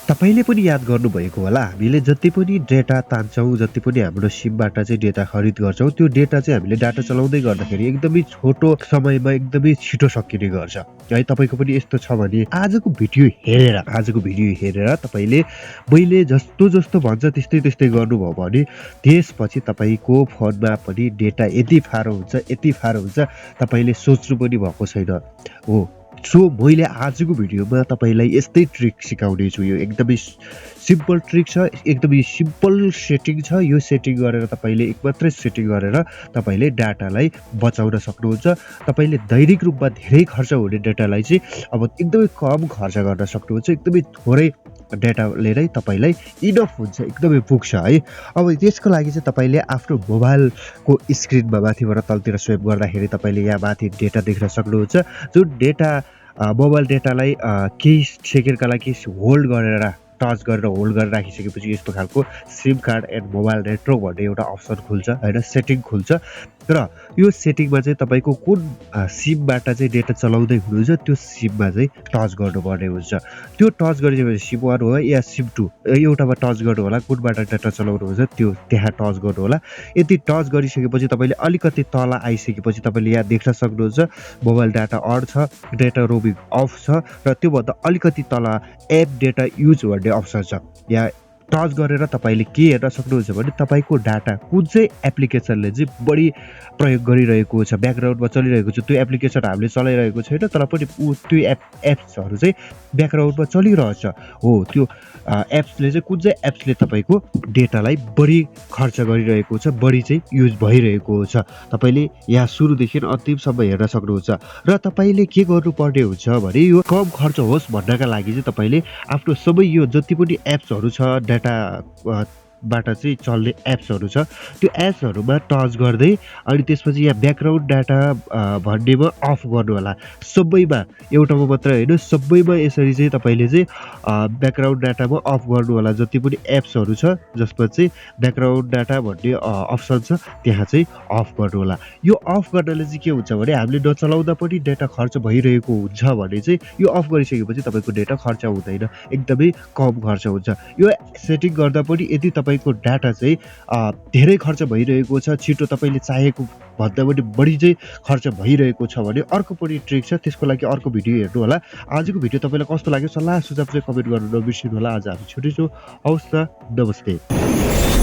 तपाईले पनि याद गर्नुभएको होला हामीले जति पनि डेटा तान्छौँ जति पनि हाम्रो सिमबाट चाहिँ डेटा खरिद गर्छौँ त्यो डेटा चाहिँ हामीले डाटा चलाउँदै गर्दाखेरि एकदमै छोटो समयमा एकदमै छिटो सकिने गर्छ है। तपाईँको पनि यस्तो छ भने आजको भिडियो हेरेर तपाईँले मैले जस्तो जस्तो भन्छ त्यस्तै त्यस्तै गर्नुभयो भने त्यसपछि तपाईँको फोनमा पनि डेटा यति फारो हुन्छ तपाईँले सोच्नु पनि भएको छैन हो। सो मैले आजको भिडियोमा तपाईँलाई यस्तै ट्रिक सिकाउने छु। यो एकदमै सिम्पल ट्रिक छ, एकदमै सिम्पल सेटिङ छ। यो सेटिङ गरेर तपाईँले एक मात्रै सेटिङ गरेर तपाईँले डाटालाई बचाउन सक्नुहुन्छ। तपाईँले दैनिक रूपमा धेरै खर्च हुने डाटालाई चाहिँ अब एकदमै कम खर्च गर्न सक्नुहुन्छ। एकदमै थोरै डाटाले नै तपाईँलाई इनफ हुन्छ, एकदमै पुग्छ है। अब त्यसको लागि चाहिँ तपाईँले आफ्नो मोबाइलको स्क्रिनमा माथिबाट तलतिर स्वाइप गर्दाखेरि तपाईँले यहाँ माथि डेटा देख्न सक्नुहुन्छ। जुन डेटा मोबाइल डेटालाई केही सेकेन्डका लागि टच गरेर होल्ड गरेर राखिसकेपछि यस्तो खालको SIM card and mobile network भन्ने एउटा अप्सन खुल्छ होइन, सेटिङ खुल्छ। र यो सेटिङमा चाहिँ तपाईँको कुन सिमबाट चाहिँ डेटा चलाउँदै हुनुहुन्छ त्यो सिममा चाहिँ टच गर्नुपर्ने हुन्छ। त्यो टच गरिसकेपछि सिम 1 हो या सिम 2 एउटामा टच गर्नु होला, कुनबाट डेटा चलाउनुहुन्छ त्यो त्यहाँ टच गर्नु होला। यति टच गरिसकेपछि तपाईँले अलिकति तल आइसकेपछि तपाईँले यहाँ देख्न सक्नुहुन्छ मोबाइल डाटा अन छ, डेटा रोमिङ अफ छ र त्योभन्दा अलिकति तल एप डेटा युज भन्ने अप्सन छ। यहाँ टच गरेर तपाईँले के हेर्न सक्नुहुन्छ भने तपाईँको डाटा कुन चाहिँ एप्लिकेसनले चाहिँ बढी प्रयोग गरिरहेको छ, ब्याकग्राउन्डमा चलिरहेको छ। त्यो एप्लिकेसन हामीले चलाइरहेको छैन तर पनि त्यो एप्सहरू चाहिँ ब्याकग्राउन्डमा चलिरहेछ हो। त्यो एप्सले चाहिँ कुन चाहिँ एप्सले तपाईँको डेटालाई बढी खर्च गरिरहेको छ, बढी चाहिँ युज भइरहेको छ, तपाईँले यहाँ सुरुदेखि अन्तिमसम्म हेर्न सक्नुहुन्छ। र तपाईँले के गर्नुपर्ने हुन्छ भने यो कम खर्च होस् भन्नका लागि चाहिँ तपाईँले आफ्नो सबै यो जति पनि एप्सहरू छ बाट चाहिँ चल्ने एप्सहरू छ त्यो एप्सहरूमा टच गर्दै अनि त्यसपछि यहाँ ब्याकग्राउन्ड डाटा भन्नेमा अफ गर्नु होला। सबैमा, एउटामा मात्र होइन, सबैमा यसरी चाहिँ तपाईँले चाहिँ ब्याकग्राउन्ड डाटामा अफ गर्नु होला। जति पनि एप्सहरू छ जसमा चाहिँ ब्याकग्राउन्ड डाटा भन्ने अप्सन छ त्यहाँ चाहिँ अफ गर्नु होला। यो अफ गर्नाले चाहिँ के हुन्छ भने हामीले नचलाउँदा पनि डेटा खर्च भइरहेको हुन्छ भने चाहिँ यो अफ गरिसकेपछि तपाईँको डेटा खर्च हुँदैन, एकदमै कम खर्च हुन्छ। यो सेटिङ गर्दा पनि यदि तपाईँको डाटा चाहिँ धेरै खर्च भइरहेको छ, छिटो तपाईँले चाहेको भन्दा पनि बढी चाहिँ खर्च भइरहेको छ भने अर्को पनि ट्रिक छ, त्यसको लागि अर्को भिडियो हेर्नु होला। आजको भिडियो तपाईँलाई कस्तो लाग्यो सल्लाह सुझाव चाहिँ कमेन्ट गर्नु नबिर्सिनु होला। आज हामी छुट्टी छौँ, हवस् त, नमस्ते।